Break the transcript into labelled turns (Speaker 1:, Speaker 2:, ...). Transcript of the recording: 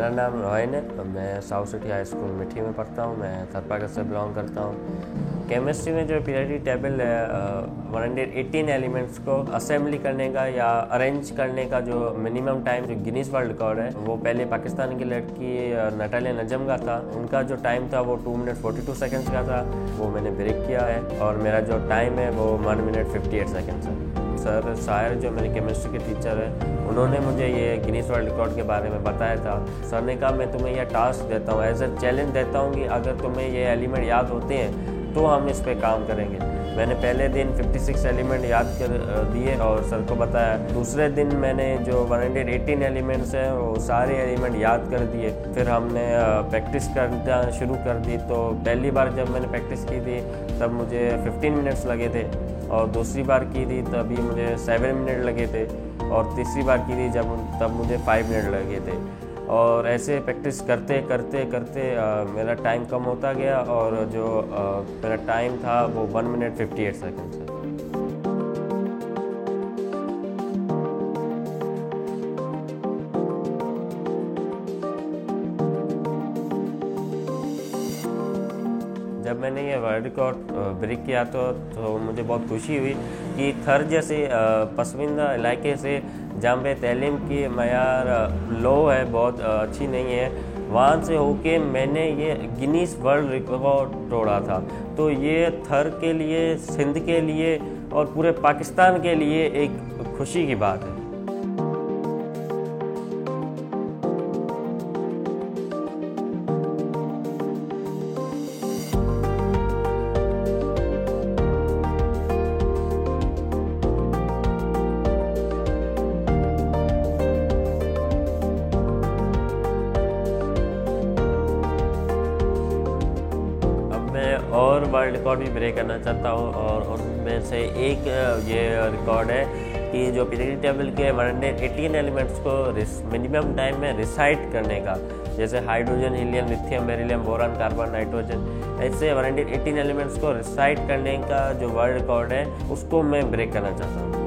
Speaker 1: मेरा नाम रोहन है। मैं साउथ सिटी हाई स्कूल मिठी में पढ़ता हूँ। मैं थरपाकर से बिलोंग करता हूँ। केमिस्ट्री में जो पीरियोडिक टेबल है 118 एलिमेंट्स को असेंबली करने का या अरेंज करने का जो मिनिमम टाइम जो गिनीज वर्ल्ड रिकॉर्ड है वो पहले पाकिस्तान की लड़की नटालिया नजम का था। उनका जो टाइम था वो 2 मिनट 42 सेकेंड्स का था, वो मैंने ब्रेक किया है और मेरा जो टाइम है वो 1 मिनट 58 सेकेंड्स है। सर साहिर जो मेरे केमिस्ट्री के टीचर है उन्होंने मुझे ये गिनीज वर्ल्ड रिकॉर्ड के बारे में बताया था। सर ने कहा मैं तुम्हें यह टास्क देता हूँ, एज ए चैलेंज देता हूँ कि अगर तुम्हें ये एलिमेंट याद होते हैं तो हम इस पे काम करेंगे। मैंने पहले दिन 56 एलिमेंट याद कर दिए और सर को बताया। दूसरे दिन मैंने जो 118 एलिमेंट्स हैं वो सारे एलिमेंट याद कर दिए। फिर हमने प्रैक्टिस करना शुरू कर दी। तो पहली बार जब मैंने प्रैक्टिस की थी तब मुझे 15 मिनट्स लगे थे और दूसरी बार की थी तभी मुझे 7 मिनट लगे थे और तीसरी बार की थी तब मुझे 5 मिनट लगे थे। और ऐसे प्रैक्टिस करते करते करते मेरा टाइम कम होता गया और जो मेरा टाइम था वो 1 मिनट 58 सेकेंड्स है। जब मैंने ये वर्ल्ड रिकॉर्ड ब्रेक किया तो मुझे बहुत खुशी हुई कि थर जैसे पसमानदा इलाके से जहाँ पे तैलीम की मयार लो है, बहुत अच्छी नहीं है, वहाँ से होके मैंने ये गिनीज वर्ल्ड रिकॉर्ड तोड़ा था। तो ये थर के लिए, सिंध के लिए और पूरे पाकिस्तान के लिए एक खुशी की बात है। और वर्ल्ड रिकॉर्ड भी ब्रेक करना चाहता हूँ और उनमें से एक ये रिकॉर्ड है कि जो पीरियोडिक टेबल के 118 एलिमेंट्स को मिनिमम टाइम में रिसाइट करने का, जैसे hydrogen, helium, lithium, beryllium, boron, carbon, nitrogen, ऐसे 118 एलिमेंट्स को रिसाइट करने का जो वर्ल्ड रिकॉर्ड है उसको मैं ब्रेक करना चाहता हूँ।